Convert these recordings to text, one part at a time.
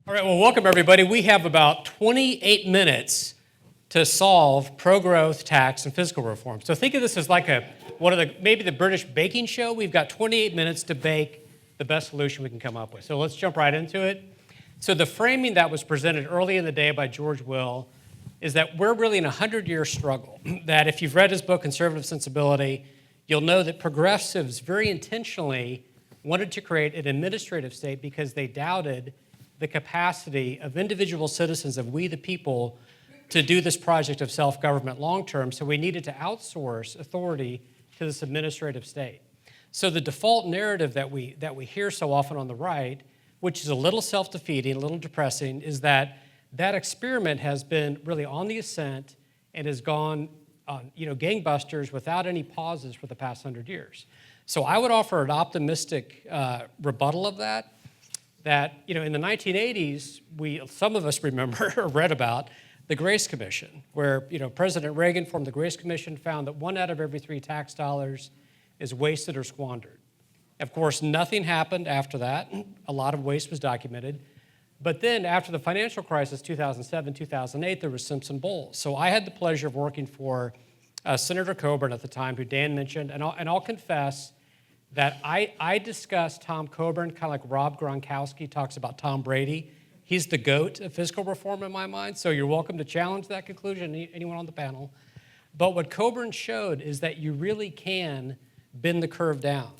All right, well, welcome everybody. We have about 28 minutes to solve pro-growth tax and fiscal reform. So think of this as like maybe the British baking show. We've got 28 minutes to bake the best solution we can come up with. So let's jump right into it. So the framing that was presented early in the day by George Will is that we're really in a 100-year struggle. That if you've read his book, Conservative Sensibility, you'll know that progressives very intentionally wanted to create an administrative state because they doubted the capacity of individual citizens, of we the people, to do this project of self-government long-term, so we needed to outsource authority to this administrative state. So the default narrative that we hear so often on the right, which is a little self-defeating, a little depressing, is that experiment has been really on the ascent and has gone gangbusters without any pauses for the past 100 years. So I would offer an optimistic rebuttal of that in the 1980s, some of us remember or read about the Grace Commission, where President Reagan formed the Grace Commission, found that 1 out of every 3 tax dollars is wasted or squandered. Of course, nothing happened after that. A lot of waste was documented. But then after the financial crisis, 2007, 2008, there was Simpson Bowles. So I had the pleasure of working for Senator Coburn at the time, who Dan mentioned, and I'll confess that I discussed Tom Coburn kind of like Rob Gronkowski talks about Tom Brady. He's the GOAT of fiscal reform in my mind, so you're welcome to challenge that conclusion, anyone on the panel. But what Coburn showed is that you really can bend the curve down.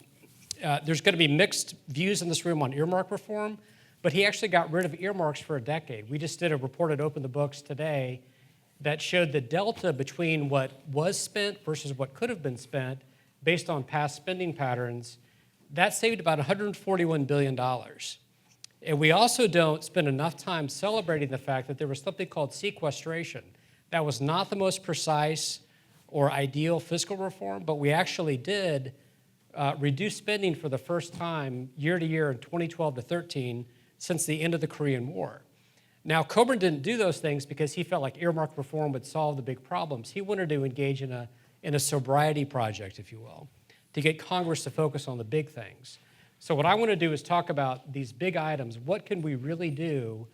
There's going to be mixed views in this room on earmark reform, but he actually got rid of earmarks for a decade. We just did a report at Open the Books today that showed the delta between what was spent versus what could have been spent based on past spending patterns. That saved about $141 billion. And we also don't spend enough time celebrating the fact that there was something called sequestration. That was not the most precise or ideal fiscal reform, but we actually did reduce spending for the first time year to year in 2012 to 13 since the end of the Korean War. Now, Coburn didn't do those things because he felt like earmark reform would solve the big problems. He wanted to engage in a sobriety project, if you will, to get Congress to focus on the big things. So what I want to do is talk about these big items. What can we really do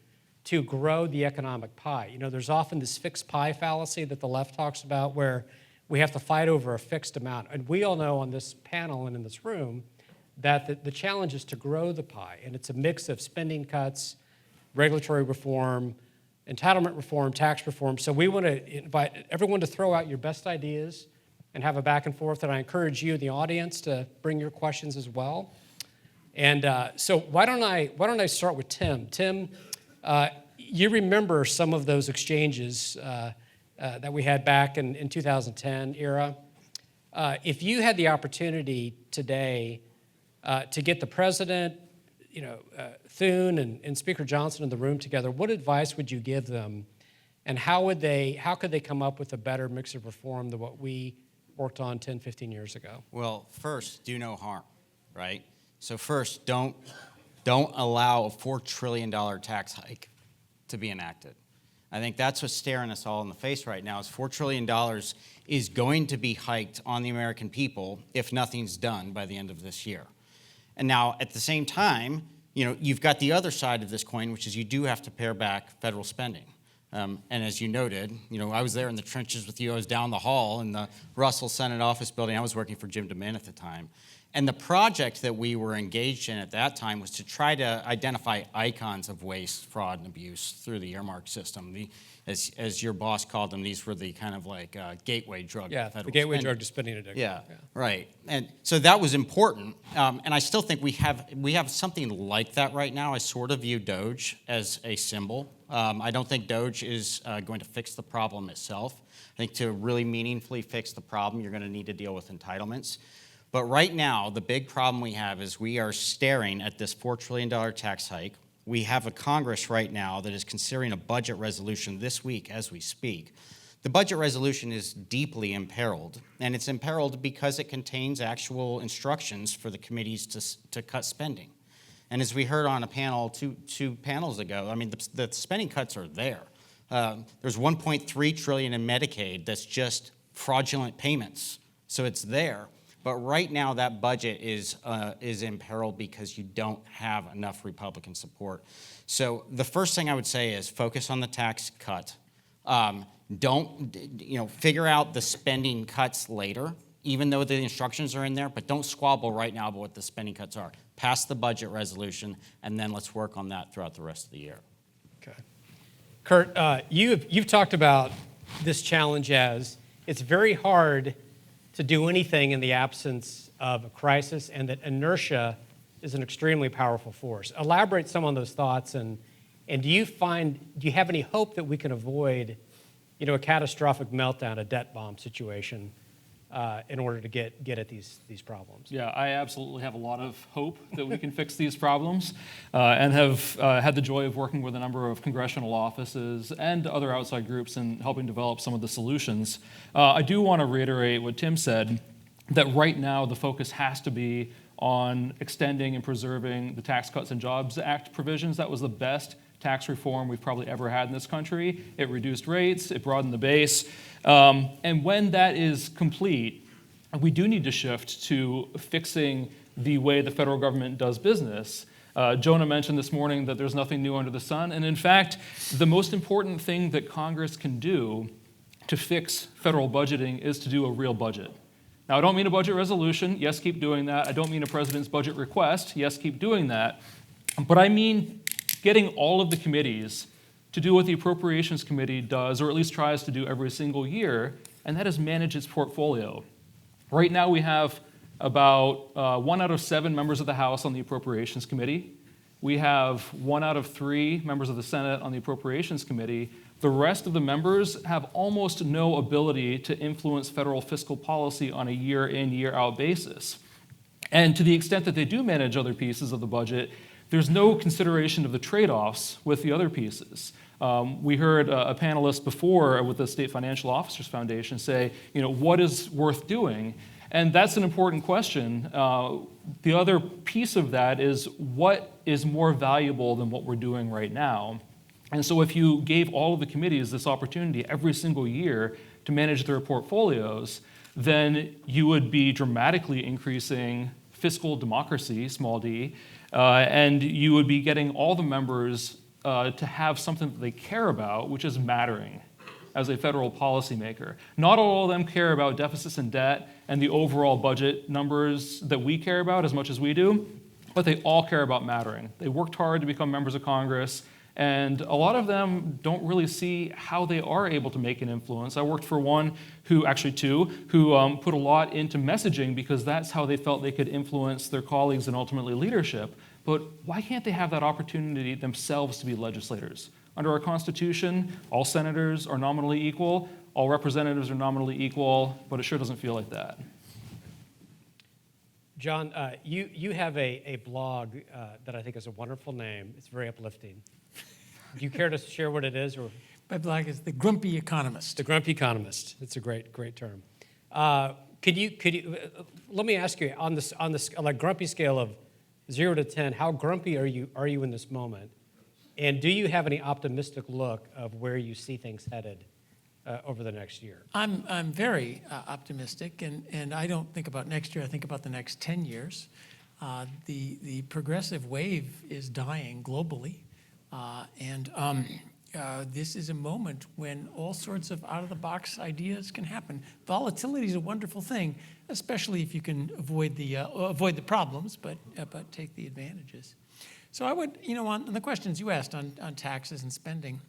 to grow the economic pie? There's often this fixed pie fallacy that the left talks about where we have to fight over a fixed amount. And we all know on this panel and in this room that the challenge is to grow the pie. And it's a mix of spending cuts, regulatory reform, entitlement reform, tax reform. So we want to invite everyone to throw out your best ideas and have a back and forth. And I encourage you, the audience, to bring your questions as well. And so why don't I start with Tim? Tim, you remember some of those exchanges that we had back in 2010 era. If you had the opportunity today to get the president, Thune and Speaker Johnson in the room together, what advice would you give them? And how could they come up with a better mix of reform than what we worked on 10, 15 years ago? Well, first, do no harm, right? So first, don't allow a $4 trillion tax hike to be enacted. I think that's what's staring us all in the face right now, is $4 trillion is going to be hiked on the American people if nothing's done by the end of this year. And now, at the same time, you've got the other side of this coin, which is you do have to pare back federal spending. And as you noted, I was there in the trenches with you. I was down the hall in the Russell Senate office building. I was working for Jim DeMint at the time. And the project that we were engaged in at that time was to try to identify icons of waste, fraud, and abuse through the earmark system. As your boss called them, these were the kind of like gateway drug. Yeah, the gateway drug to spending addiction. Yeah, right. And so that was important. And I still think we have something like that right now. I sort of view Doge as a symbol. I don't think Doge is going to fix the problem itself. I think to really meaningfully fix the problem, you're going to need to deal with entitlements. But right now, the big problem we have is we are staring at this $4 trillion tax hike. We have a Congress right now that is considering a budget resolution this week as we speak. The budget resolution is deeply imperiled, and it's imperiled because it contains actual instructions for the committees to cut spending. And as we heard on a panel two panels ago, I mean, the spending cuts are there. There's $1.3 trillion in Medicaid that's just fraudulent payments, so it's there. But right now, that budget is in peril because you don't have enough Republican support. So the first thing I would say is focus on the tax cut. Don't, figure out the spending cuts later, even though the instructions are in there, but don't squabble right now about what the spending cuts are. Pass the budget resolution, and then let's work on that throughout the rest of the year. Okay. Kurt, you've talked about this challenge as it's very hard to do anything in the absence of a crisis, and that inertia is an extremely powerful force. Elaborate some on those thoughts, and do you have any hope that we can avoid, a catastrophic meltdown, a debt bomb situation, in order to get at these problems? Yeah, I absolutely have a lot of hope that we can fix these problems, and have had the joy of working with a number of congressional offices and other outside groups in helping develop some of the solutions. I do want to reiterate what Tim said, that right now the focus has to be on extending and preserving the Tax Cuts and Jobs Act provisions. That was the best tax reform we've probably ever had in this country. It reduced rates, it broadened the base, and when that is complete, we do need to shift to fixing the way the federal government does business. Jonah mentioned this morning that there's nothing new under the sun, and in fact, the most important thing that Congress can do to fix federal budgeting is to do a real budget. Now, I don't mean a budget resolution. Yes, keep doing that. I don't mean a president's budget request. Yes, keep doing that. But I mean getting all of the committees to do what the Appropriations Committee does, or at least tries to do every single year, and that is manage its portfolio. Right now we have about 1 out of 7 members of the House on the Appropriations Committee. We have 1 out of 3 members of the Senate on the Appropriations Committee. The rest of the members have almost no ability to influence federal fiscal policy on a year-in, year-out basis. And to the extent that they do manage other pieces of the budget, there's no consideration of the trade-offs with the other pieces. We heard a panelist before with the State Financial Officers Foundation say, what is worth doing? And that's an important question. The other piece of that is what is more valuable than what we're doing right now? And so if you gave all of the committees this opportunity every single year to manage their portfolios, then you would be dramatically increasing fiscal democracy, small d, and you would be getting all the members to have something that they care about, which is mattering as a federal policymaker. Not all of them care about deficits and debt and the overall budget numbers that we care about as much as we do, but they all care about mattering. They worked hard to become members of Congress, and a lot of them don't really see how they are able to make an influence. I worked for one two, who put a lot into messaging because that's how they felt they could influence their colleagues and ultimately leadership. But why can't they have that opportunity themselves to be legislators? Under our Constitution, all senators are nominally equal, all representatives are nominally equal, but it sure doesn't feel like that. John, you have a blog that I think is a wonderful name. It's very uplifting. Do you care to share what it is? Or My blog is The Grumpy Economist. The Grumpy Economist. It's a great term. Could you let me ask you on this grumpy scale of 0 to 10, how grumpy are you in this moment? And do you have any optimistic look of where you see things headed over the next year? I'm very optimistic, and I don't think about next year. I think about the next 10 years. The progressive wave is dying globally, and this is a moment when all sorts of out-of-the-box ideas can happen. Volatility is a wonderful thing, especially if you can avoid the problems, but take the advantages. So I would, on the questions you asked on taxes and spending,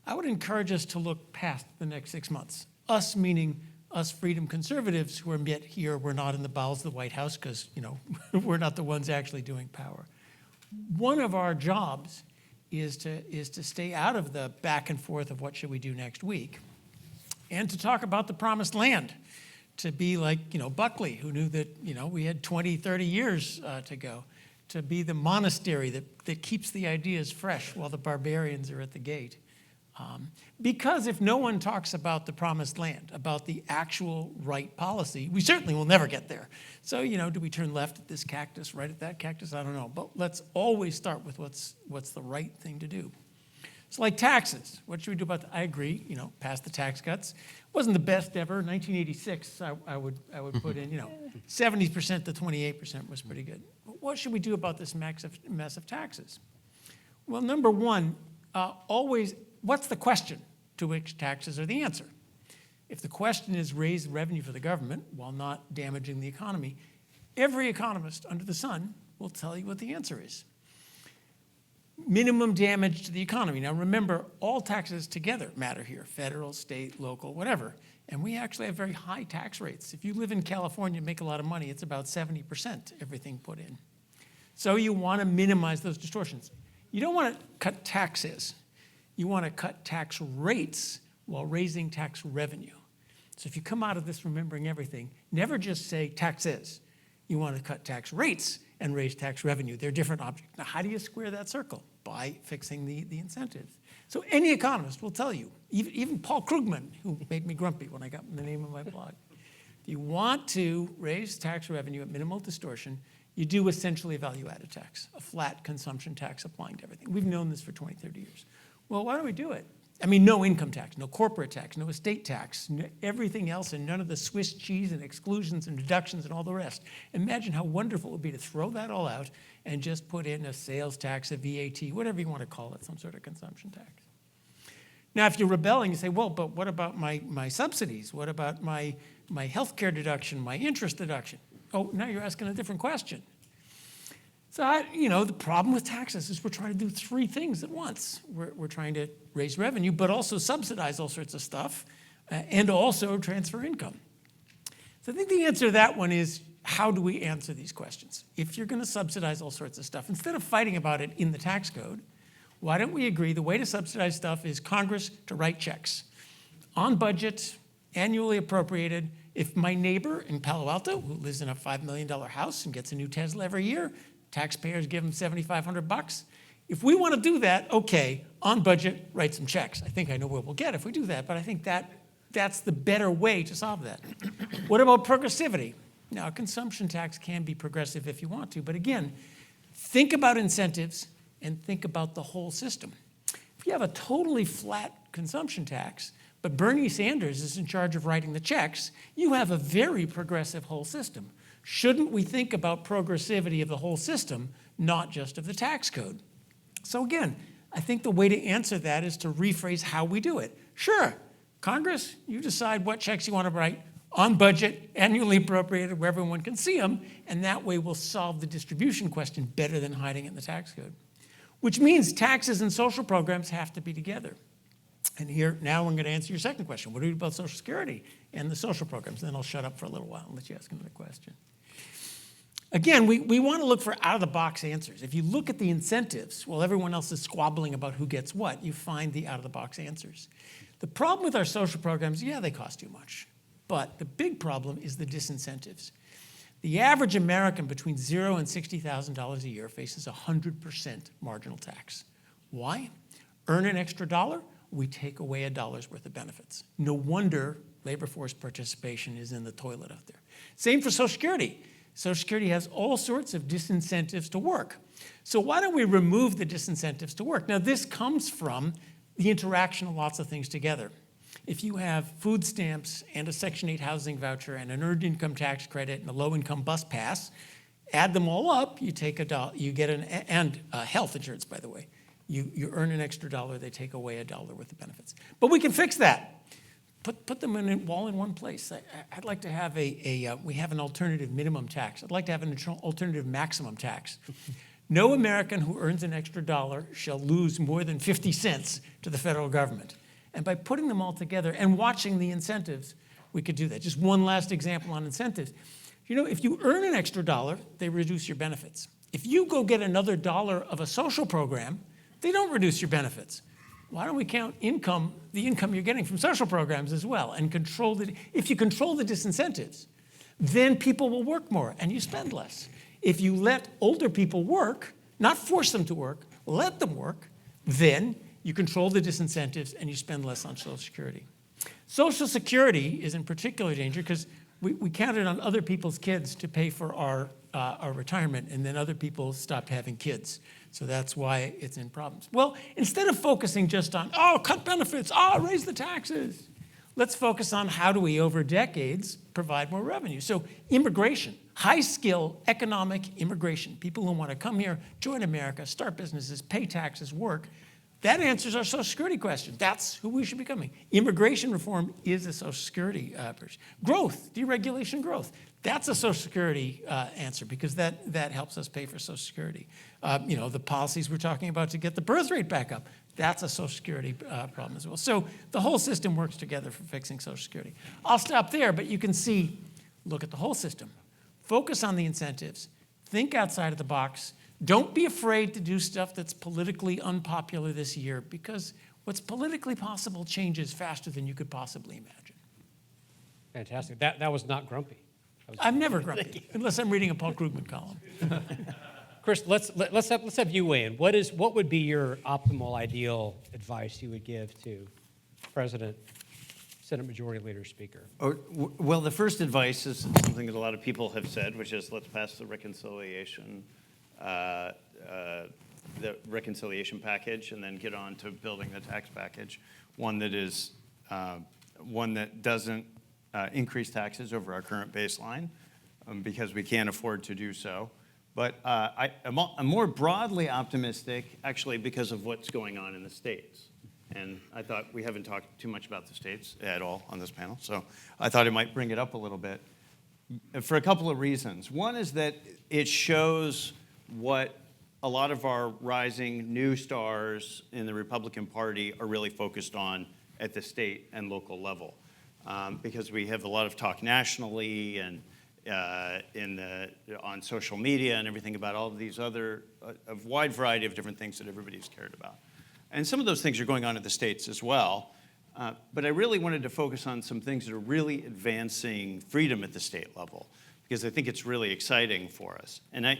I would encourage us to look past the next 6 months. Us meaning us freedom conservatives who are yet here. We're not in the bowels of the White House because, we're not the ones actually doing power. One of our jobs is to stay out of the back and forth of what should we do next week, and to talk about the promised land, to be like, Buckley, who knew that, we had 20, 30 years to go, to be the monastery that keeps the ideas fresh while the barbarians are at the gate. Because if no one talks about the promised land, about the actual right policy, we certainly will never get there. So, do we turn left at this cactus, right at that cactus? I don't know. But let's always start with what's the right thing to do. It's like taxes. What should we do about that? I agree, pass the tax cuts. Wasn't the best ever. 1986, I would put in, 70% to 28% was pretty good. But what should we do about this mess of taxes? Well, number one, always, what's the question to which taxes are the answer? If the question is raise revenue for the government while not damaging the economy, every economist under the sun will tell you what the answer is. Minimum damage to the economy. Now remember, all taxes together matter here, federal, state, local, whatever. And we actually have very high tax rates. If you live in California and make a lot of money, it's about 70% everything put in. So you want to minimize those distortions. You don't want to cut taxes. You want to cut tax rates while raising tax revenue. So if you come out of this remembering everything, never just say taxes. You want to cut tax rates and raise tax revenue. They're different objects. Now, how do you square that circle? By fixing the incentives. So any economist will tell you, even Paul Krugman, who made me grumpy when I got the name of my blog, if you want to raise tax revenue at minimal distortion, you do essentially a value-added tax, a flat consumption tax applying to everything. We've known this for 20, 30 years. Well, why don't we do it? I mean, no income tax, no corporate tax, no estate tax, everything else, and none of the Swiss cheese and exclusions and deductions and all the rest. Imagine how wonderful it would be to throw that all out and just put in a sales tax, a VAT, whatever you want to call it, some sort of consumption tax. Now, if you're rebelling, you say, well, but what about my subsidies? What about my health care deduction, my interest deduction? Oh, now you're asking a different question. So, the problem with taxes is we're trying to do three things at once. We're trying to raise revenue, but also subsidize all sorts of stuff, and also transfer income. So I think the answer to that one is, how do we answer these questions? If you're going to subsidize all sorts of stuff, instead of fighting about it in the tax code, why don't we agree the way to subsidize stuff is Congress to write checks on budget, annually appropriated. If my neighbor in Palo Alto, who lives in a $5 million house and gets a new Tesla every year, taxpayers give them $7,500. If we want to do that, okay, on budget, write some checks. I think I know where we'll get if we do that, but I think that's the better way to solve that. What about progressivity? Now, a consumption tax can be progressive if you want to, but again, think about incentives and think about the whole system. If you have a totally flat consumption tax, but Bernie Sanders is in charge of writing the checks, you have a very progressive whole system. Shouldn't we think about progressivity of the whole system, not just of the tax code? So again, I think the way to answer that is to rephrase how we do it. Sure, Congress, you decide what checks you want to write on budget, annually appropriated, where everyone can see them, and that way we'll solve the distribution question better than hiding it in the tax code. Which means taxes and social programs have to be together. And here, now I'm going to answer your second question. What do we do about Social Security and the social programs? And then I'll shut up for a little while and let you ask another question. Again, we want to look for out-of-the-box answers. If you look at the incentives, while everyone else is squabbling about who gets what, you find the out-of-the-box answers. The problem with our social programs, yeah, they cost too much. But the big problem is the disincentives. The average American between $0 and $60,000 a year faces 100% marginal tax. Why? Earn an extra dollar, we take away $1 worth of benefits. No wonder labor force participation is in the toilet out there. Same for Social Security. Social Security has all sorts of disincentives to work. So why don't we remove the disincentives to work? Now, this comes from the interaction of lots of things together. If you have food stamps and a Section 8 housing voucher and an earned income tax credit and a low-income bus pass, add them all up, you take $1, you get and health insurance, by the way. You earn an extra $1, they take away $1 worth of benefits. But we can fix that. Put them all in one place. I'd like to have we have an alternative minimum tax. I'd like to have an alternative maximum tax. No American who earns an extra $1 shall lose more than 50 cents to the federal government. And by putting them all together and watching the incentives, we could do that. Just one last example on incentives. If you earn an extra $1, they reduce your benefits. If you go get another $1 of a social program, they don't reduce your benefits. Why don't we count income, the income you're getting from social programs as well, and if you control the disincentives, then people will work more and you spend less. If you let older people work, not force them to work, let them work, then you control the disincentives and you spend less on Social Security. Social Security is in particular danger because we counted on other people's kids to pay for our retirement, and then other people stopped having kids. So that's why it's in problems. Well, instead of focusing just on, cut benefits, raise the taxes, let's focus on how do we, over decades, provide more revenue. So immigration, high-skill economic immigration, people who want to come here, join America, start businesses, pay taxes, work, that answers our Social Security question. That's who we should be becoming. Immigration reform is a Social Security person. Growth, deregulation growth. That's a Social Security answer because that helps us pay for Social Security. The policies we're talking about to get the birth rate back up, that's a Social Security problem as well. So the whole system works together for fixing Social Security. I'll stop there, but you can see, look at the whole system. Focus on the incentives. Think outside of the box. Don't be afraid to do stuff that's politically unpopular this year because what's politically possible changes faster than you could possibly imagine. Fantastic. That was not grumpy. I'm never grumpy, unless I'm reading a Paul Krugman column. Chris, let's have you weigh in. What would be your optimal, ideal advice you would give to President, Senate Majority Leader, Speaker? Well, the first advice is something that a lot of people have said, which is let's pass the reconciliation package and then get on to building the tax package, one that doesn't increase taxes over our current baseline because we can't afford to do so. But I'm more broadly optimistic, actually, because of what's going on in the states. And I thought we haven't talked too much about the states at all on this panel, so I thought I might bring it up a little bit for a couple of reasons. One is that it shows what a lot of our rising new stars in the Republican Party are really focused on at the state and local level. Because we have a lot of talk nationally and on social media and everything about all of these other, a wide variety of different things that everybody's cared about. And some of those things are going on in the states as well. But I really wanted to focus on some things that are really advancing freedom at the state level, because I think it's really exciting for us. And I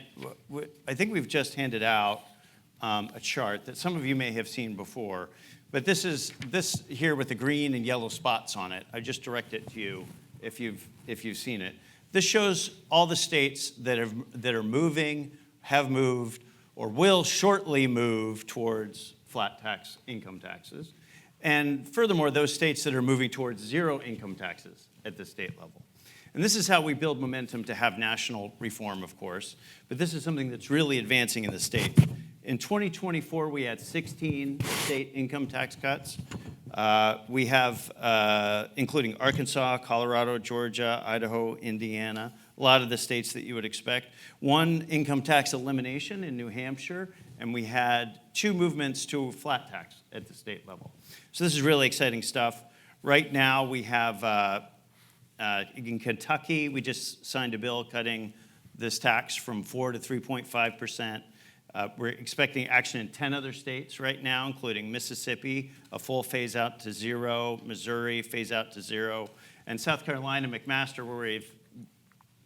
think we've just handed out a chart that some of you may have seen before, but this here with the green and yellow spots on it. I just direct it to you if you've seen it. This shows all the states that are moving, have moved, or will shortly move towards flat tax income taxes. And furthermore, those states that are moving towards zero income taxes at the state level. And this is how we build momentum to have national reform, of course, but this is something that's really advancing in the state. In 2024, we had 16 state income tax cuts. We have, including Arkansas, Colorado, Georgia, Idaho, Indiana, a lot of the states that you would expect. One income tax elimination in New Hampshire, and we had 2 movements to a flat tax at the state level. So this is really exciting stuff. Right now, we have, in Kentucky, we just signed a bill cutting this tax from 4 to 3.5%. We're expecting action in 10 other states right now, including Mississippi, a full phase out to 0, Missouri, phase out to 0, and South Carolina, McMaster, where we've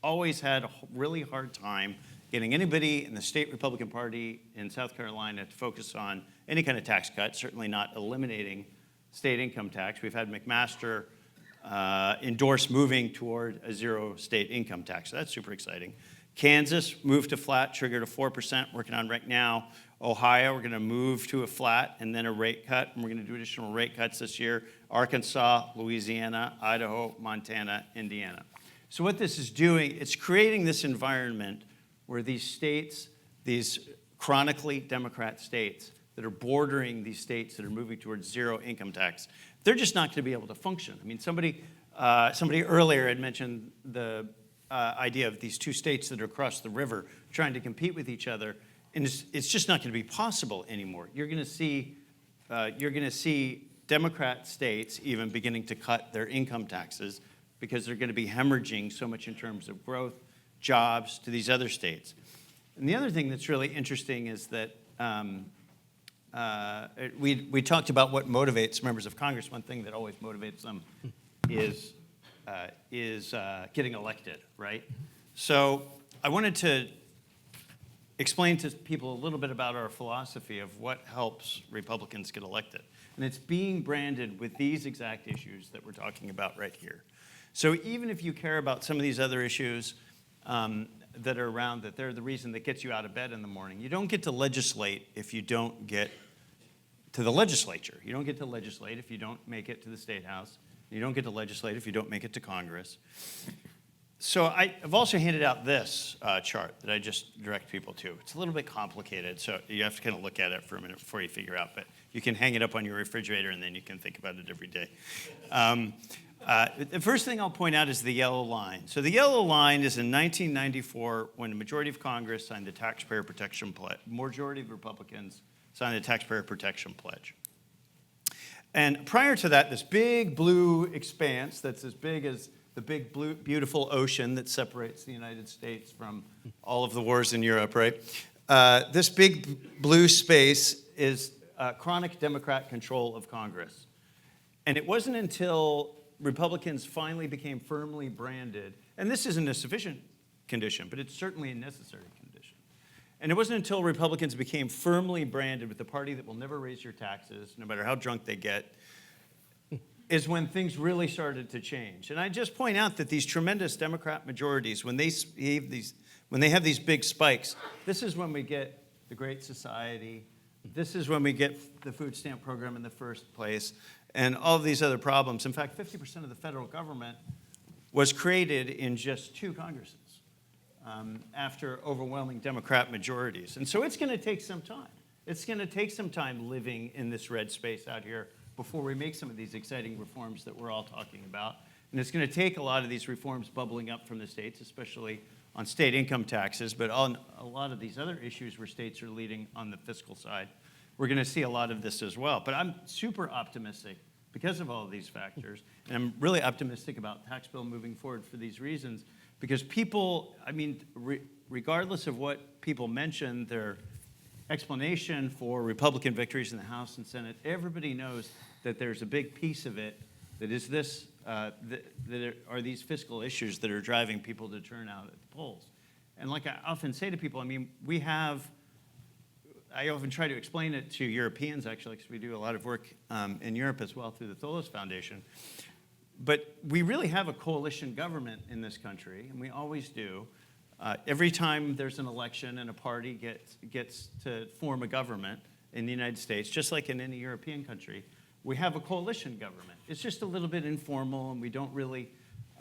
always had a really hard time getting anybody in the state Republican Party in South Carolina to focus on any kind of tax cut, certainly not eliminating state income tax. We've had McMaster endorse moving toward a 0 state income tax. So that's super exciting. Kansas moved to flat, triggered a 4%, working on right now. Ohio, we're going to move to a flat and then a rate cut, and we're going to do additional rate cuts this year. Arkansas, Louisiana, Idaho, Montana, Indiana. So what this is doing, it's creating this environment where these states, these chronically Democrat states that are bordering these states that are moving towards 0 income tax, they're just not going to be able to function. I mean, somebody earlier had mentioned the idea of these 2 states that are across the river trying to compete with each other, and it's just not going to be possible anymore. You're going to see Democrat states even beginning to cut their income taxes because they're going to be hemorrhaging so much in terms of growth, jobs to these other states. And the other thing that's really interesting is that we talked about what motivates members of Congress. One thing that always motivates them is getting elected, right? So I wanted to explain to people a little bit about our philosophy of what helps Republicans get elected. And it's being branded with these exact issues that we're talking about right here. So even if you care about some of these other issues, that are around, that they're the reason that gets you out of bed in the morning. You don't get to legislate if you don't get to the legislature. You don't get to legislate if you don't make it to the State House. You don't get to legislate if you don't make it to Congress. So I've also handed out this chart that I just direct people to. It's a little bit complicated, so you have to kind of look at it for a minute before you figure out, but you can hang it up on your refrigerator and then you can think about it every day. The first thing I'll point out is the yellow line. So the yellow line is in 1994 when the majority of Congress signed the Taxpayer Protection Pledge. Majority of Republicans signed the Taxpayer Protection Pledge. And prior to that, this big blue expanse that's as big as the big blue, beautiful ocean that separates the United States from all of the wars in Europe, right? This big blue space is chronic Democrat control of Congress. And it wasn't until Republicans finally became firmly branded, and this isn't a sufficient condition, but it's certainly a necessary condition. And it wasn't until Republicans became firmly branded with the party that will never raise your taxes, no matter how drunk they get, is when things really started to change. And I just point out that these tremendous Democrat majorities, when they have these big spikes, this is when we get the Great Society, this is when we get the food stamp program in the first place, and all of these other problems. In fact, 50% of the federal government was created in just 2 Congresses after overwhelming Democrat majorities. And so it's going to take some time. It's going to take some time living in this red space out here before we make some of these exciting reforms that we're all talking about. And it's going to take a lot of these reforms bubbling up from the states, especially on state income taxes, but on a lot of these other issues where states are leading on the fiscal side. We're going to see a lot of this as well. But I'm super optimistic because of all of these factors. And I'm really optimistic about tax bill moving forward for these reasons. Because people, I mean, regardless of what people mention, their explanation for Republican victories in the House and Senate, everybody knows that there's a big piece of it that is this, that are these fiscal issues that are driving people to turn out at the polls. And like I often say to people, I mean, I often try to explain it to Europeans, actually, because we do a lot of work in Europe as well through the Tholos Foundation. But we really have a coalition government in this country, and we always do. Every time there's an election and a party gets to form a government in the United States, just like in any European country, we have a coalition government. It's just a little bit informal, and we don't really,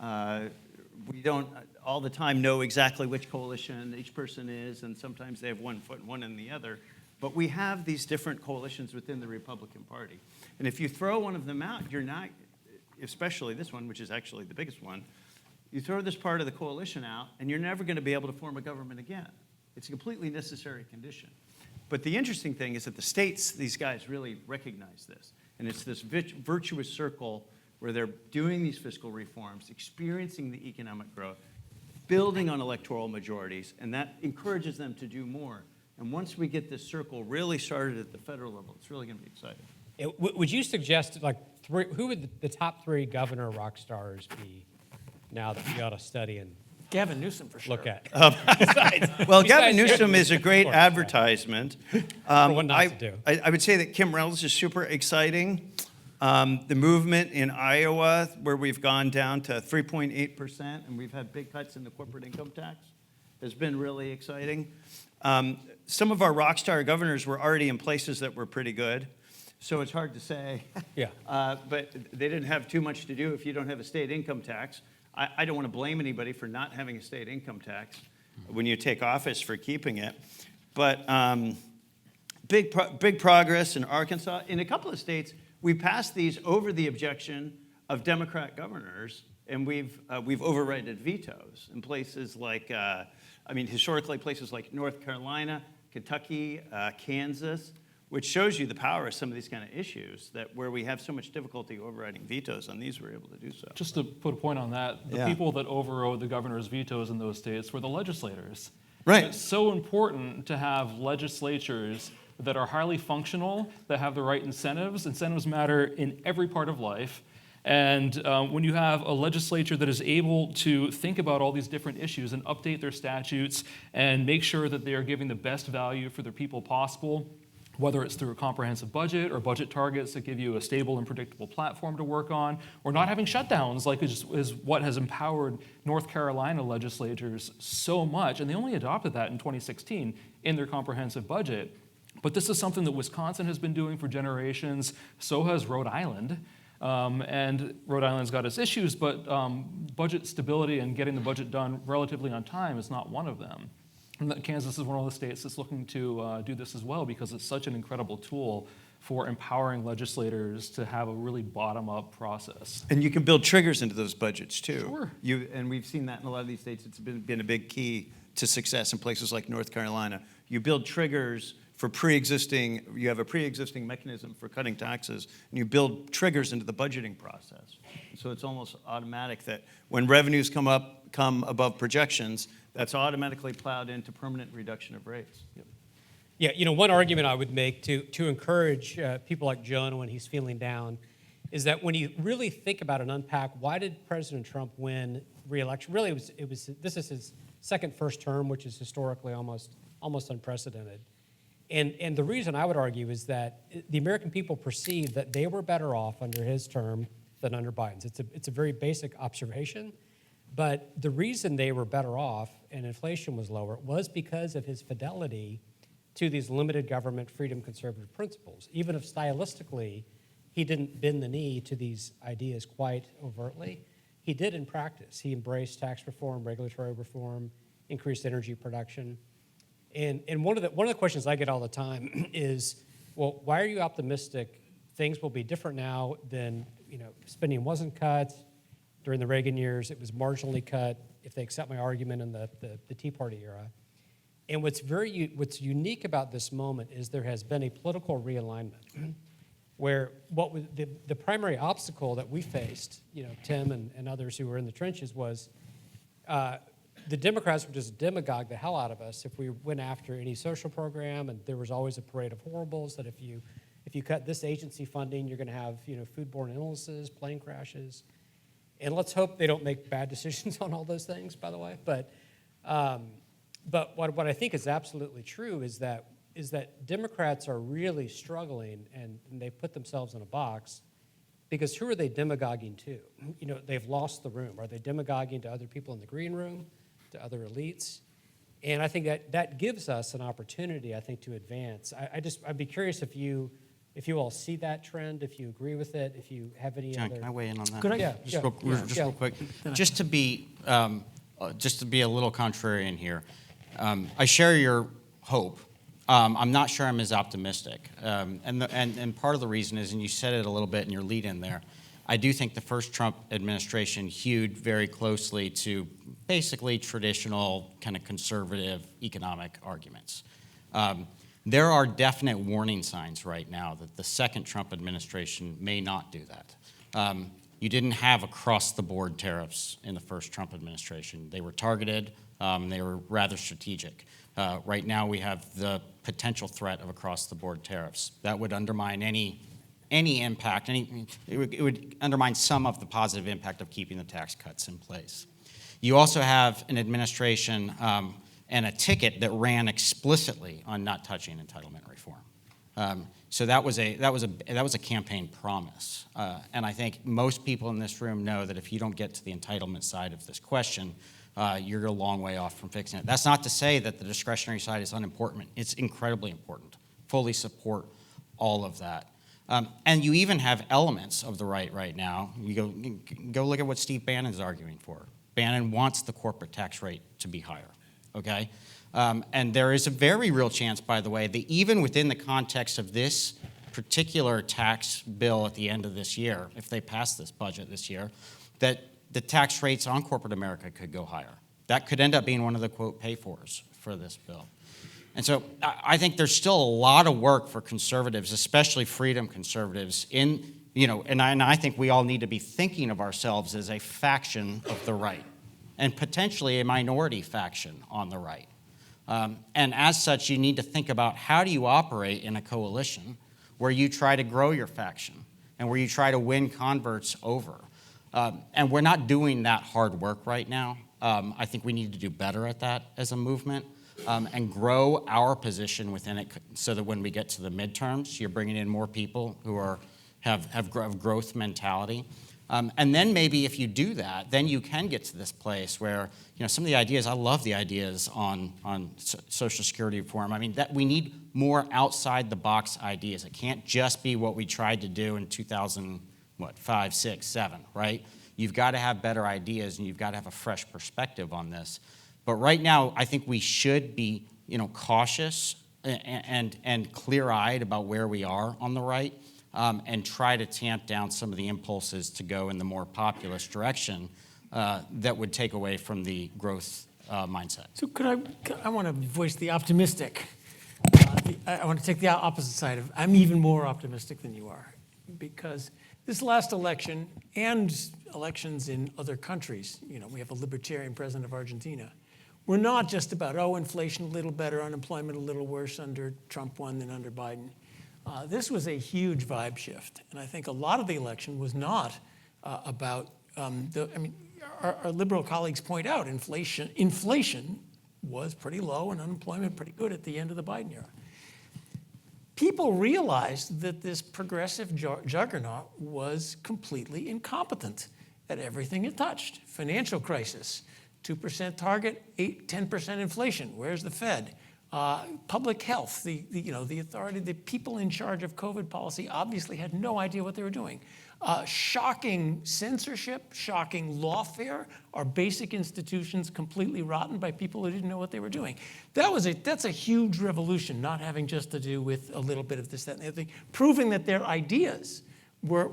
we don't all the time know exactly which coalition each person is, and sometimes they have one foot in one and the other. But we have these different coalitions within the Republican Party. And if you throw one of them out, you're not, especially this one, which is actually the biggest one, you throw this part of the coalition out, and you're never going to be able to form a government again. It's a completely necessary condition. But the interesting thing is that the states, these guys really recognize this. And it's this virtuous circle where they're doing these fiscal reforms, experiencing the economic growth, building on electoral majorities, and that encourages them to do more. And once we get this circle really started at the federal level, it's really going to be exciting. Would you suggest, like, who would the top 3 governor rock stars be now that we ought to study and Gavin Newsom, for sure. look at? Well, Gavin Newsom is a great advertisement. For what not to do. I would say that Kim Reynolds is super exciting. The movement in Iowa, where we've gone down to 3.8%, and we've had big cuts in the corporate income tax, has been really exciting. Some of our rock star governors were already in places that were pretty good, so it's hard to say. Yeah. But they didn't have too much to do if you don't have a state income tax. I don't want to blame anybody for not having a state income tax when you take office for keeping it. But big progress in Arkansas. In a couple of states, we passed these over the objection of Democrat governors, and we've overridden vetoes in places like, historically places like North Carolina, Kentucky, Kansas, which shows you the power of some of these kind of issues, that where we have so much difficulty overriding vetoes on these, we're able to do so. Just to put a point on that, the people that overrode the governor's vetoes in those states were the legislators. Right. It's so important to have legislatures that are highly functional, that have the right incentives. Incentives matter in every part of life. And when you have a legislature that is able to think about all these different issues and update their statutes and make sure that they are giving the best value for their people possible, whether it's through a comprehensive budget or budget targets that give you a stable and predictable platform to work on, or not having shutdowns like is what has empowered North Carolina legislators so much. And they only adopted that in 2016 in their comprehensive budget. But this is something that Wisconsin has been doing for generations. So has Rhode Island. And Rhode Island's got its issues, but budget stability and getting the budget done relatively on time is not one of them. And that Kansas is one of the states that's looking to do this as well because it's such an incredible tool for empowering legislators to have a really bottom-up process. And you can build triggers into those budgets too. Sure. And we've seen that in a lot of these states. It's been a big key to success in places like North Carolina. You build triggers for you have a pre-existing mechanism for cutting taxes, and you build triggers into the budgeting process. So it's almost automatic that when revenues come above projections, that's automatically plowed into permanent reduction of rates. Yep. Yeah, one argument I would make to encourage people like John when he's feeling down is that when you really think about and unpack why did President Trump win re-election? Really, this is his first term, which is historically almost unprecedented. And the reason I would argue is that the American people perceived that they were better off under his term than under Biden's. It's a very basic observation, but the reason they were better off and inflation was lower was because of his fidelity to these limited government freedom conservative principles. Even if stylistically he didn't bend the knee to these ideas quite overtly, he did in practice. He embraced tax reform, regulatory reform, increased energy production. And one of the questions I get all the time is, well, why are you optimistic things will be different now than, spending wasn't cut during the Reagan years, it was marginally cut, if they accept my argument in the Tea Party era. And what's unique about this moment is there has been a political realignment where what was the primary obstacle that we faced, Tim and others who were in the trenches was the Democrats would just demagogue the hell out of us if we went after any social program, and there was always a parade of horribles that if you cut this agency funding, you're going to have foodborne illnesses, plane crashes, and let's hope they don't make bad decisions on all those things, by the way. But what I think is absolutely true is that Democrats are really struggling, and they put themselves in a box. Because who are they demagoguing to? They've lost the room. Are they demagoguing to other people in the green room, to other elites? And I think that gives us an opportunity, I think, to advance. I'd be curious if you all see that trend, if you agree with it, if you have any John, other. can I weigh in on that? Good idea. Real quick. Just to be a little contrarian here, I share your hope. I'm not sure I'm as optimistic. And part of the reason is, and you said it a little bit in your lead in there, I do think the first Trump administration hewed very closely to basically traditional kind of conservative economic arguments. There are definite warning signs right now that the second Trump administration may not do that. You didn't have across-the-board tariffs in the first Trump administration. They were targeted. They were rather strategic. Right now, we have the potential threat of across-the-board tariffs. That would undermine any impact. It would undermine some of the positive impact of keeping the tax cuts in place. You also have an administration and a ticket that ran explicitly on not touching entitlement reform. So that was a campaign promise. And I think most people in this room know that if you don't get to the entitlement side of this question, you're a long way off from fixing it. That's not to say that the discretionary side is unimportant. It's incredibly important. Fully support all of that. And you even have elements of the right now. You go look at what Steve Bannon's arguing for. Bannon wants the corporate tax rate to be higher, okay? And there is a very real chance, by the way, that even within the context of this particular tax bill at the end of this year, if they pass this budget this year, that the tax rates on corporate America could go higher. That could end up being one of the, quote, pay-fors for this bill. And so I think there's still a lot of work for conservatives, especially freedom conservatives, and I think we all need to be thinking of ourselves as a faction of the right, and potentially a minority faction on the right. And as such, you need to think about how do you operate in a coalition where you try to grow your faction and where you try to win converts over. And we're not doing that hard work right now. I think we need to do better at that as a movement. and grow our position within it so that when we get to the midterms, you're bringing in more people who have growth mentality. And then maybe if you do that, then you can get to this place where, some of the ideas, I love the ideas on Social Security reform. I mean, that we need more outside the box ideas. It can't just be what we tried to do in 2005, 6, 7, right? You've got to have better ideas and you've got to have a fresh perspective on this. But right now, I think we should be, cautious and clear-eyed about where we are on the right. And try to tamp down some of the impulses to go in the more populist direction that would take away from the growth mindset. So I want to voice the optimistic. I want to take the opposite side of, I'm even more optimistic than you are, because this last election and elections in other countries, we have a libertarian president of Argentina, we're not just about, inflation a little better, unemployment a little worse under Trump 1 than under Biden. This was a huge vibe shift, and I think a lot of the election was not about our liberal colleagues point out inflation was pretty low and unemployment pretty good at the end of the Biden era. People realized that this progressive juggernaut was completely incompetent at everything it touched. Financial crisis, 2% target, 10% inflation. Where's the Fed? Public health, the authority, the people in charge of COVID policy obviously had no idea what they were doing. Shocking censorship, shocking lawfare, our basic institutions completely rotten by people who didn't know what they were doing. That's a huge revolution, not having just to do with a little bit of this, that, and the other thing, proving that their ideas were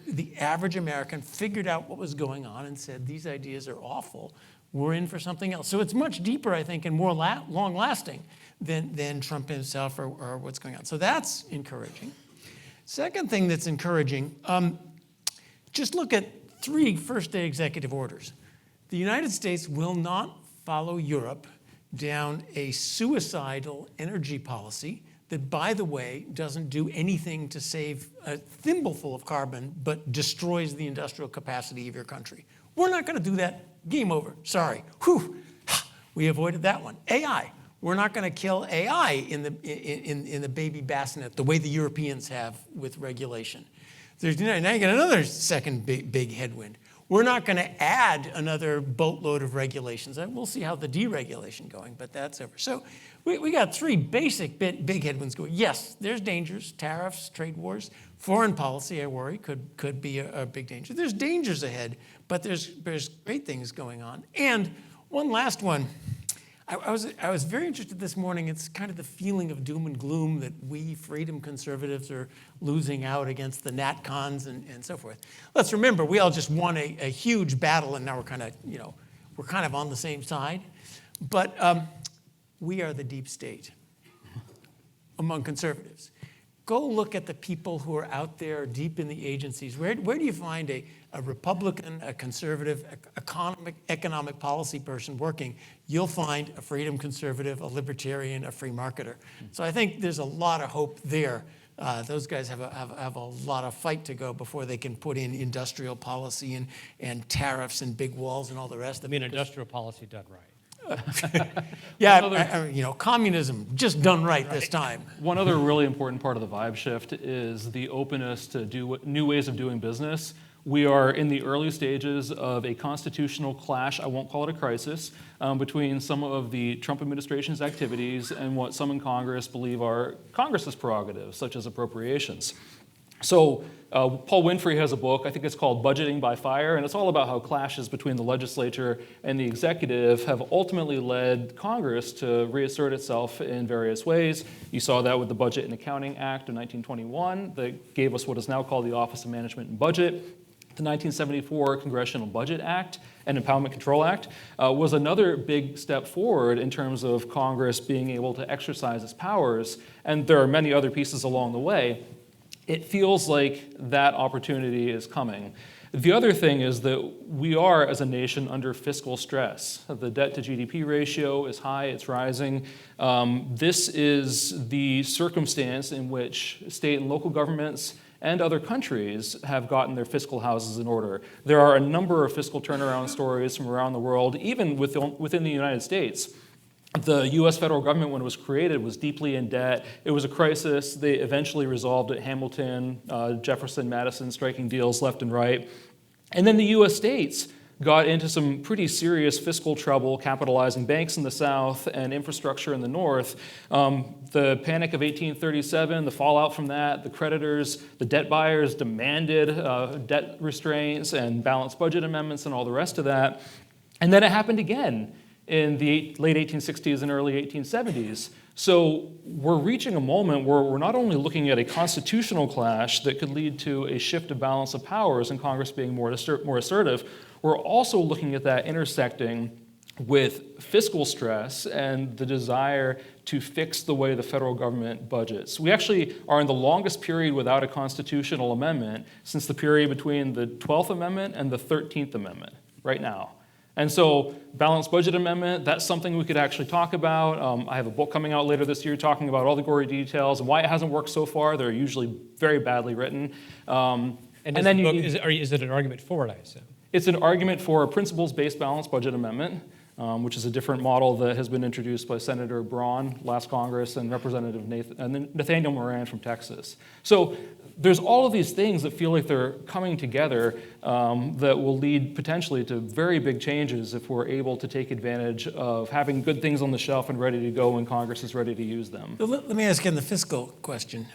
the average American figured out what was going on and said, these ideas are awful. We're in for something else. So it's much deeper, I think, and more long-lasting than Trump himself or what's going on. So that's encouraging. Second thing that's encouraging, just look at 3 first-day executive orders. The United States will not follow Europe down a suicidal energy policy that, by the way, doesn't do anything to save a thimbleful of carbon, but destroys the industrial capacity of your country. We're not going to do that. Game over. Sorry. Whew. We avoided that one. AI. We're not going to kill AI in the baby bassinet the way the Europeans have with regulation. Now you get another second big headwind. We're not going to add another boatload of regulations. We'll see how the deregulation going, but that's over. So we got 3 basic big headwinds going. Yes, there's dangers, tariffs, trade wars. Foreign policy, I worry, could be a big danger. There's dangers ahead, but there's great things going on. And one last one. I was very interested this morning. It's kind of the feeling of doom and gloom that we freedom conservatives are losing out against the NatCons and so forth. Let's remember, we all just won a huge battle, and now we're kind of on the same side. But we are the deep state among conservatives. Go look at the people who are out there deep in the agencies. Where do you find a Republican, a conservative, economic policy person working? You'll find a freedom conservative, a libertarian, a free marketer. So I think there's a lot of hope there. Those guys have a lot of fight to go before they can put in industrial policy and tariffs and big walls and all the rest of it. Industrial policy done right. Yeah, communism just done right this time. One other really important part of the vibe shift is the openness to do new ways of doing business. We are in the early stages of a constitutional clash, I won't call it a crisis, between some of the Trump administration's activities and what some in Congress believe are Congress's prerogatives, such as appropriations. So Paul Winfrey has a book, I think it's called Budgeting by Fire, and it's all about how clashes between the legislature and the executive have ultimately led Congress to reassert itself in various ways. You saw that with the Budget and Accounting Act of 1921 that gave us what is now called the Office of Management and Budget. The 1974 Congressional Budget Act and Impoundment Control Act was another big step forward in terms of Congress being able to exercise its powers, and there are many other pieces along the way. It feels like that opportunity is coming. The other thing is that we are, as a nation, under fiscal stress. The debt to GDP ratio is high, it's rising. This is the circumstance in which state and local governments and other countries have gotten their fiscal houses in order. There are a number of fiscal turnaround stories from around the world, even within the United States. The US federal government, when it was created, was deeply in debt. It was a crisis. They eventually resolved it. Hamilton, Jefferson, Madison striking deals left and right. And then the US states got into some pretty serious fiscal trouble, capitalizing banks in the South and infrastructure in the North. The Panic of 1837, the fallout from that, the creditors, the debt buyers demanded debt restraints and balanced budget amendments and all the rest of that. And then it happened again in the late 1860s and early 1870s. So we're reaching a moment where we're not only looking at a constitutional clash that could lead to a shift of balance of powers and Congress being more assertive, we're also looking at that intersecting with fiscal stress and the desire to fix the way the federal government budgets. We actually are in the longest period without a constitutional amendment since the period between the 12th Amendment and the 13th Amendment right now. And so balanced budget amendment, that's something we could actually talk about. I have a book coming out later this year talking about all the gory details and why it hasn't worked so far. They're usually very badly written. And then is it an argument for it, I assume? It's an argument for a principles-based balanced budget amendment, which is a different model that has been introduced by Senator Braun last Congress and Representative Nathaniel Moran from Texas. So there's all of these things that feel like they're coming together that will lead potentially to very big changes if we're able to take advantage of having good things on the shelf and ready to go when Congress is ready to use them. Let me ask again the fiscal question.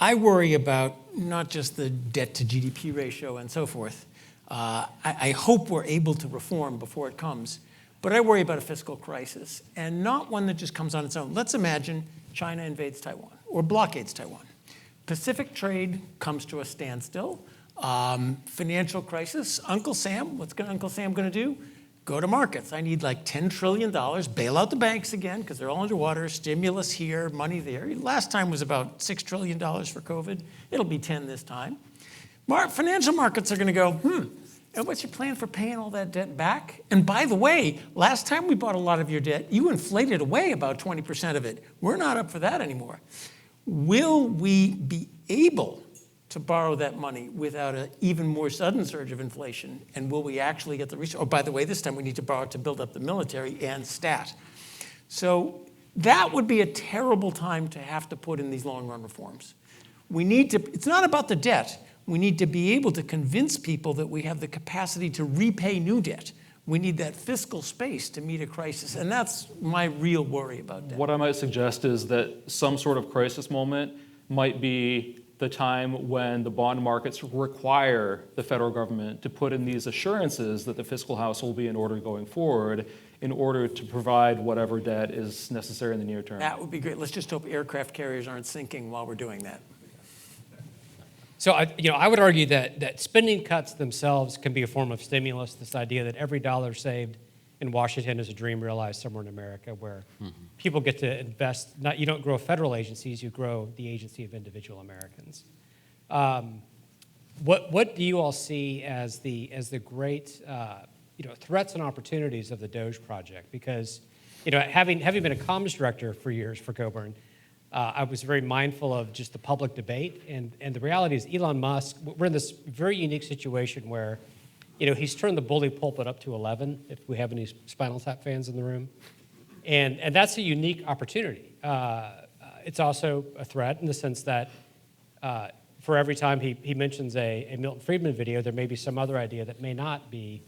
I worry about not just the debt to GDP ratio and so forth. I hope we're able to reform before it comes, but I worry about a fiscal crisis, and not one that just comes on its own. Let's imagine China invades Taiwan or blockades Taiwan. Pacific trade comes to a standstill. Financial crisis. Uncle Sam, what's Uncle Sam going to do? Go to markets. I need like $10 trillion, bail out the banks again because they're all underwater, stimulus here, money there. Last time was about $6 trillion for COVID. It'll be 10 this time. Financial markets are going to go, and what's your plan for paying all that debt back? And by the way, last time we bought a lot of your debt, you inflated away about 20% of it. We're not up for that anymore. Will we be able to borrow that money without an even more sudden surge of inflation? And will we actually get the resources? Oh, by the way, this time we need to borrow to build up the military and stat. So that would be a terrible time to have to put in these long-run reforms. We need to, it's not about the debt. We need to be able to convince people that we have the capacity to repay new debt. We need that fiscal space to meet a crisis, and that's my real worry about debt. What I might suggest is that some sort of crisis moment might be the time when the bond markets require the federal government to put in these assurances that the fiscal house will be in order going forward in order to provide whatever debt is necessary in the near term. That would be great. Let's just hope aircraft carriers aren't sinking while we're doing that. So I would argue that spending cuts themselves can be a form of stimulus, this idea that every dollar saved in Washington is a dream realized somewhere in America where people get to invest. You don't grow federal agencies, you grow the agency of individual Americans. What do you all see as the great threats and opportunities of the DOGE project? Because having been a comms director for years for Coburn, I was very mindful of just the public debate, and the reality is Elon Musk, we're in this very unique situation where, he's turned the bully pulpit up to 11, if we have any Spinal Tap fans in the room, and that's a unique opportunity. It's also a threat in the sense that for every time he mentions a Milton Friedman video, there may be some other idea that may not be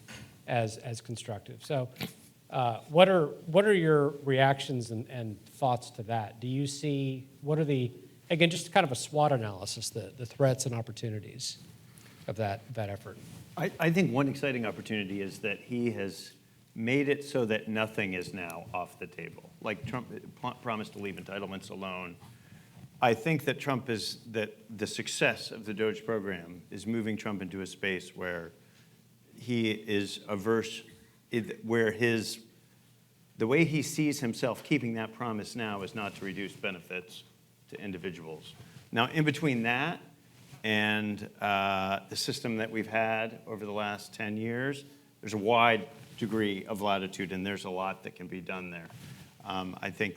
as constructive. So what are your reactions and thoughts to that? Do you see, what are again, just kind of a SWOT analysis, the threats and opportunities of that effort? I think one exciting opportunity is that he has made it so that nothing is now off the table. Like Trump promised to leave entitlements alone. I think that that the success of the DOGE program is moving Trump into a space where he is averse, where the way he sees himself keeping that promise now is not to reduce benefits to individuals. Now, in between that and the system that we've had over the last 10 years, there's a wide degree of latitude, and there's a lot that can be done there. I think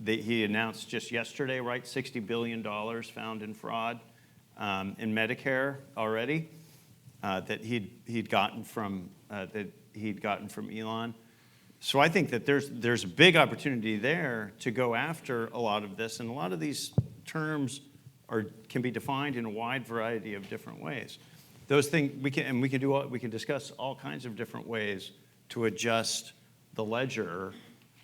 he announced just yesterday, right, $60 billion found in fraud. in Medicare already that he'd gotten from Elon. So I think that there's a big opportunity there to go after a lot of this, and a lot of these terms can be defined in a wide variety of different ways. Those things we can discuss all kinds of different ways to adjust the ledger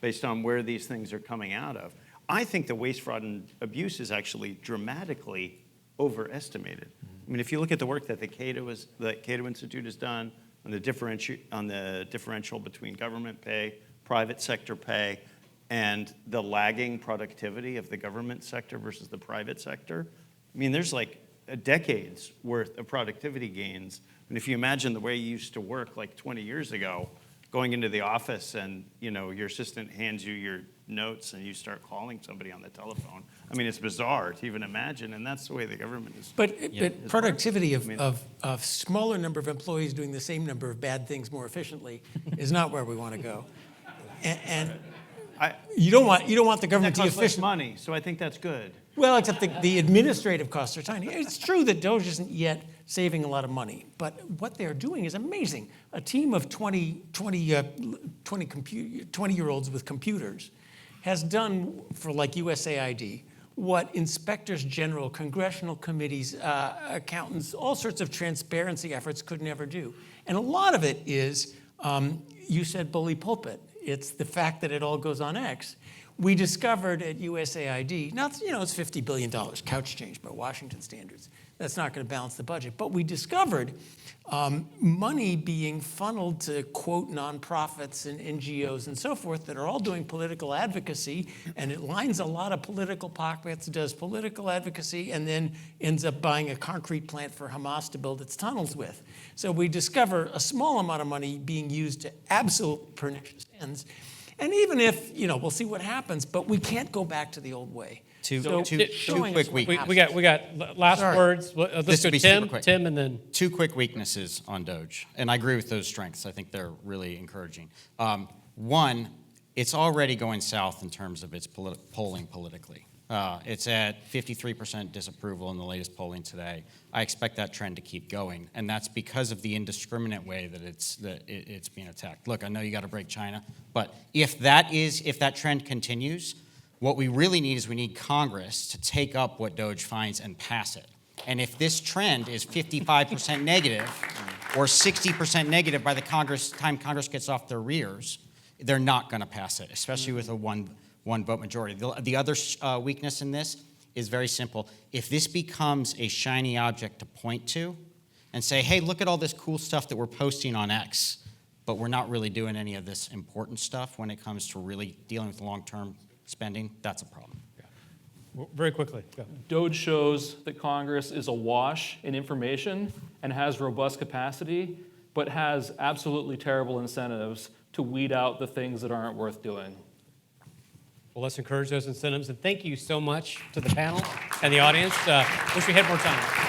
based on where these things are coming out of. I think the waste, fraud, and abuse is actually dramatically overestimated. I mean, if you look at the work that the Cato Institute has done on the differential between government pay, private sector pay, and the lagging productivity of the government sector versus the private sector, I mean, there's like a decade's worth of productivity gains. And if you imagine the way you used to work like 20 years ago, going into the office and your assistant hands you your notes and you start calling somebody on the telephone. I mean, it's bizarre to even imagine, and that's the way the government is. But productivity of smaller number of employees doing the same number of bad things more efficiently is not where we want to go. And you don't want the government to be costs less efficient. money, so I think that's good. Well, except the administrative costs are tiny. It's true that Doge isn't yet saving a lot of money, but what they're doing is amazing. A team of 20-year-olds with computers has done for like USAID what inspectors general, congressional committees, accountants, all sorts of transparency efforts could never do. And a lot of it is, you said bully pulpit. It's the fact that it all goes on X. We discovered at USAID, now it's $50 billion, couch change by Washington standards. That's not going to balance the budget. But we discovered money being funneled to, quote, nonprofits and NGOs and so forth that are all doing political advocacy, and it lines a lot of political pockets, does political advocacy, and then ends up buying a concrete plant for Hamas to build its tunnels with. So we discover a small amount of money being used to absolute pernicious ends. And even if, we'll see what happens, but we can't go back to the old way. Two showing quick us what weaknesses. We got last Sorry. words. Let's This go will be super quick. Tim, and then Two quick weaknesses on Doge, and I agree with those strengths. I think they're really encouraging. One, it's already going south in terms of its polling politically. It's at 53% disapproval in the latest polling today. I expect that trend to keep going, and that's because of the indiscriminate way that it's being attacked. Look, I know you got to break China, but if that trend continues, what we really need is we need Congress to take up what Doge finds and pass it. And if this trend is 55% negative or 60% negative by the time Congress gets off their rears, they're not going to pass it, especially with a one vote majority. The other weakness in this is very simple. If this becomes a shiny object to point to and say, hey, look at all this cool stuff that we're posting on X, but we're not really doing any of this important stuff when it comes to really dealing with long-term spending, that's a problem. very quickly. Go. Doge shows that Congress is awash in information and has robust capacity, but has absolutely terrible incentives to weed out the things that aren't worth doing. Well, let's encourage those incentives. And thank you so much to the panel and the audience. Wish we had more time.